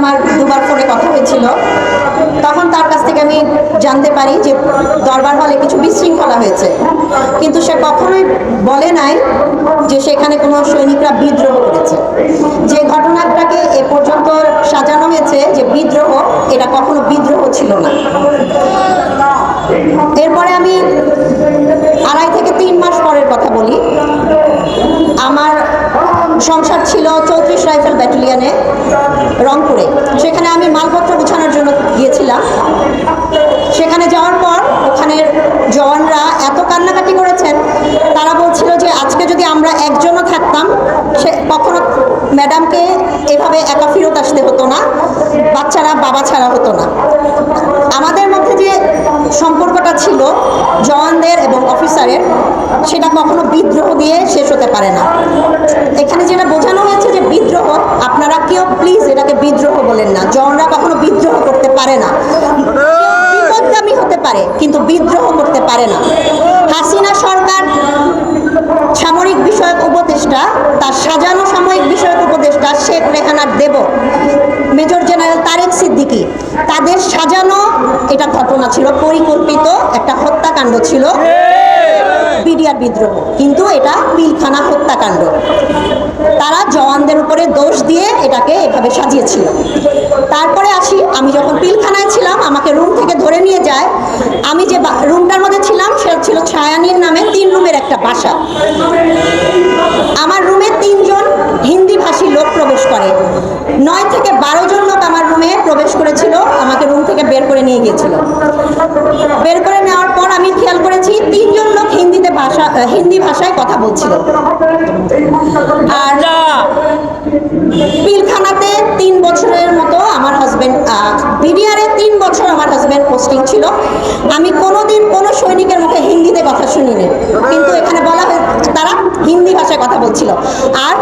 আমার দুবার ফোনে কথা হয়েছিল। তখন তার কাছ থেকে আমি জানতে পারি যে দরবার হলে কিছু বিশৃঙ্খলা হয়েছে, কিন্তু সে কখনোই বলে নাই যে সেখানে কোনো সৈনিকরা বিদ্রোহ করেছে। যে ঘটনাটাকে এ পর্যন্ত সাজানো হয়েছে যে বিদ্রোহ, এটা কখনো বিদ্রোহ ছিল না। এরপরে আমি 2.5 থেকে 3 মাস পরের কথা বলি। আমার সংসার ছিল 34 রাইফেল ব্যাটালিয়নে রংপুরে। সেখানে আমি মালপত্র গুছানোর জন্য গিয়েছিলাম। সেখানে যাওয়ার পর ওখানের জওয়ানরা এত কান্নাকাটি করেছেন, তারা বলছিল যে আজকে যদি আমরা একজনও থাকতাম, সে কখনো ম্যাডামকে এভাবে একা ফেরত আসতে হতো না, বাচ্চারা বাবা ছাড়া হতো না। আমাদের মধ্যে যে সম্পর্কটা ছিল জওয়ানদের এবং অফিসারের, সেটা কখনো বিদ্রোহ দিয়ে শেষ হতে পারে না। এখানে যেটা বোঝানো হয়েছে যে বিদ্রোহ, আপনারা কেউ প্লিজ এটাকে বিদ্রোহ বলেন না। জওয়ানরা কখনো বিদ্রোহ করতে পারে না। বিপদগামী হতে পারে কিন্তু বিদ্রোহ করতে পারে না। হাসিনা সরকার সামরিক বিষয়ক উপদেষ্টা, তার সাজানো সামরিক বিষয়ক উপদেষ্টা শেখ রেহানার দেব, মেজর জেনারেল তারেক সিদ্দিকী, তাদের সাজানো এটা ঘটনা ছিল, পরিকল্পিত একটা হত্যাকাণ্ড ছিল, বিডিআর বিদ্রোহ, কিন্তু এটা পিলখানা হত্যাকাণ্ড। তারা জওয়ানদের উপরে দোষ দিয়ে এটাকে এভাবে সাজিয়েছিল। তারপরে আসি, আমি যখন পিলখানায় ছিলাম, আমাকে রুম থেকে ধরে নিয়ে যায়। আমি যে রুমটার মধ্যে ছিলাম সেটা ছিল ছায়ানীর নামে 3 রুমের একটা বাসা। আমার রুমে 3 জন হিন্দি ভাষী লোক প্রবেশ করে। 9 থেকে 12 জন লোক আমার রুমে প্রবেশ করেছিল, আমাকে রুম থেকে বের করে নিয়ে গিয়েছিল। বের করে নেওয়ার পর আমি খেয়াল করেছি 3 জন লোক হিন্দি ভাষায় কথা বলছিল। আর পিলখানাতে 3 বছরের মতো আমার হাজবেন্ড, বিডিআরে 3 বছর আমার হাজবেন্ড পোস্টিং ছিল। আমি কোনোদিন কোনো সৈনিকের মুখে হিন্দিতে কথা শুনিনি, কিন্তু এখানে বলা হয় তারা হিন্দি ভাষায় কথা বলছিল। আর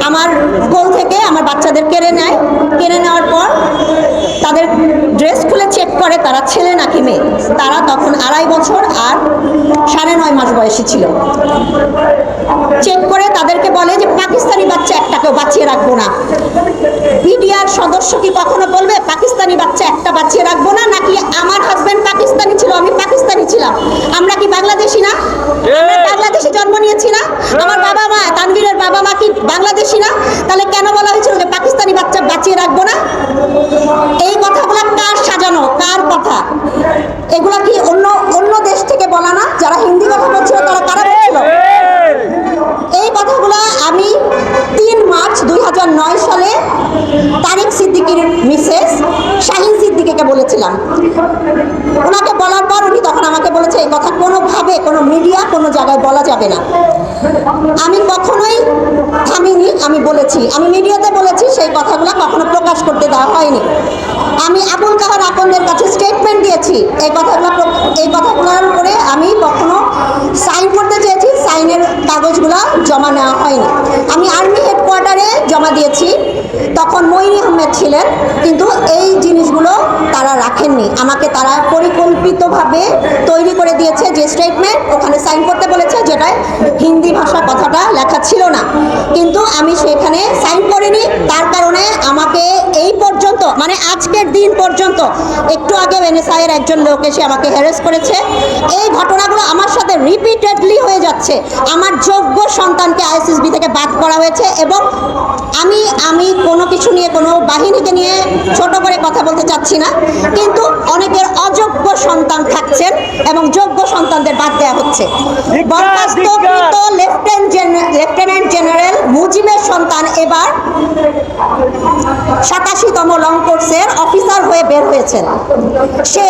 আমার কোল থেকে আমার বাচ্চাদের কেড়ে নেয়। কেড়ে নেওয়ার পর তাদের ড্রেস খুলে চেক করে তারা ছেলে নাকি মেয়ে। তারা তখন 2.5 বছর আর 9.5 মাস বয়সী ছিল। চেক করে তাদেরকে বলে যে পাকিস্তানি বাচ্চা একটাকেও বাঁচিয়ে রাখবো না। বিডিআর সদস্য কি কখনো বলবে পাকিস্তানি বাচ্চা একটা বাঁচিয়ে রাখবো না? নাকি আমার হাজবেন্ড পাকিস্তানি ছিল, আমি পাকিস্তানি ছিলাম, আমরা কি বাংলাদেশি না? আমরা বাংলাদেশে জন্ম নিয়েছি না? আমার বাবা মা, তানভীরের বাবা মা কি বাংলাদেশি না? তাহলে কেন বলা হয়েছিল যে পাকিস্তানি বাচ্চা বাঁচিয়ে রাখবো না? এই কথাগুলো কার সাজানো, কার কথা? এগুলা কি অন্য দেশ থেকে বলা না? যারা হিন্দি কথা বলছিল তারা কারা বলছিল? এই কথাগুলো আমি 3 মার্চ 2009 সালে তারেক সিদ্দিকীর মিসেস শাহিন সিদ্দিকীকে বলেছিলাম। ওনাকে বলার পর উনি তখন আমাকে বলেছে এই কথা কোনোভাবে কোনো মিডিয়া কোনো জায়গায় বলা যাবে না। আমি কখনোই থামিনি, আমি বলেছি, আমি মিডিয়াতে বলেছি, সেই কথাগুলো কখনো প্রকাশ করতে দেওয়া হয়নি। আমি আবুল কাহার আকন্দের কাছে স্টেটমেন্ট দিয়েছি। এই কথাগুলোর উপরে আমি কখনো সাইন করতে চেয়েছি, সাইনের কাগজগুলো জমা নেওয়া হয়নি। আমি আর্মি হেডকোয়ার্টারে জমা দিয়েছি, তখন মইনি আহমেদ ছিলেন, কিন্তু এই জিনিসগুলো তারা রাখেননি। আমাকে তারা পরিকল্পিতভাবে তৈরি করে দিয়েছে যে স্টেটমেন্ট, ওখানে সাইন করতে বলেছে, যেটায় হিন্দি ভাষা কথাটা লেখা ছিল না, কিন্তু আমি সেখানে সাইন করিনি। তার কারণে আমাকে এই পর্যন্ত, মানে আজকের দিন পর্যন্ত, একটু আগে এনএসআই এর একজন লোক এসে আমাকে হ্যারাস করেছে। এই ঘটনাগুলো আমার সাথে রিপিটেডলি হয়ে যাচ্ছে। আমার যোগ্য সন্তানকে আইএসএসবি থেকে বাদ করা হয়েছে, এবং আমি কোনো কিছু নিয়ে, কোনো বাহিনীকে নিয়ে ছোট করে কথা বলতে চাচ্ছি না, কিন্তু অনেকের অযোগ্য সন্তান থাকছেন এবং যোগ্য সন্তানদের বাদ দেওয়া হচ্ছে। বরখাস্তকৃত লেফটেন্যান্ট জেনারেল মুজিবের সন্তান এবার 87তম লং কোর্সের অফিসার হয়ে বের হয়েছেন। সে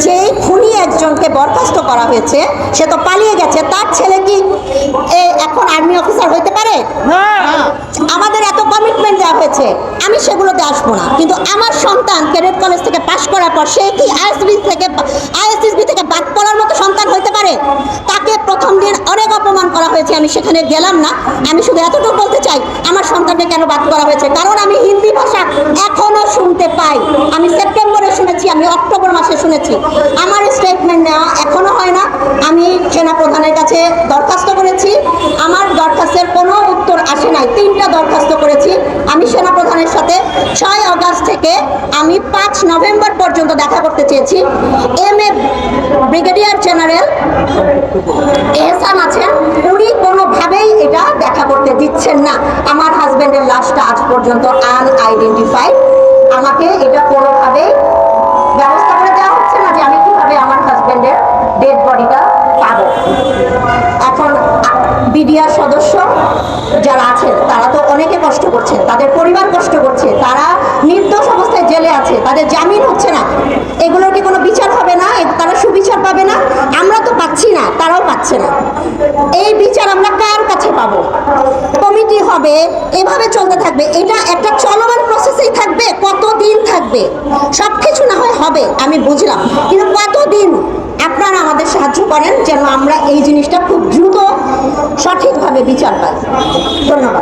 যে খুনি একজনকে বরখাস্ত করা হয়েছে, সে তো পালিয়ে গেছে। তার ছেলে কি এখন আর্মি অফিসার হইতে পারে? আমাদের এত কমিটমেন্ট দেওয়া হয়েছে, আমি সেগুলোতে আসবো না, কিন্তু আমার সন্তান ক্যাডেট কলেজ থেকে পাশ করার পর সে কি আইএসএসবি থেকে বাদ পড়ার মতো সন্তান হইতে পারে? তাকে প্রথম দিন অনেক অপমান করা হয়েছে, আমি সেখানে গেলাম না। আমি শুধু এতটুকু বলতে চাই, আমার সন্তানকে কেন বাদ করা হয়েছে? কারণ আমি হিন্দি ভাষা এখনো শুনতে পাই। আমি সেপ্টেম্বরে শুনেছি, আমি অক্টোবর মাসে শুনেছি। আমার স্টেটমেন্ট নেওয়া এখনো হয় না। আমি সেনাপ্রধানের কাছে দরখাস্ত করেছি, আমার দরখাস্তের কোনো উত্তর আসে নাই। 3টা দরখাস্ত করেছি। আমি সেনাপ্রধানের সাথে 6 আগস্ট পর্যন্ত দেখা করতে চেয়েছি। এম.এ. ব্রিগেডিয়ার জেনারেল এহসান আছেন, উনি কোনোভাবেই এটা দেখা করতে দিচ্ছেন না। আমার হাজবেন্ডের লাশটা আজ পর্যন্ত আনআইডেন্টিফাইড। আমাকে এটা কোনোভাবেই ব্যবস্থা করে দেওয়া হচ্ছে না যে আমি কিভাবে আমার হাজবেন্ডের ডেড বডিটা পাবো। এখন বিডিআর সদস্য যারা আছেন তারা তো অনেকে কষ্ট করছে, তাদের পরিবার কষ্ট করছে, তারা নির্দোষ অবস্থায় জেলে আছে, তাদের জামিন হচ্ছে না। এগুলোর কি কোনো বিচার হবে না? তারা সুবিচার পাবে না? আমরা তো পাচ্ছি না, তারাও পাচ্ছে না। এই বিচার আমরা কার কাছে পাবো? কমিটি হবে, এভাবে চলতে থাকবে। এটা একটা চলমান প্রসেসেই থাকবে। কতদিন থাকবে? সব কিছু না হয় হবে, আমি বুঝলাম, কিন্তু কতদিন? আপনারা আমাদের সাহায্য করেন যেন আমরা এই জিনিসটা খুব দ্রুত সঠিকভাবে বিচার পাই। ধন্যবাদ।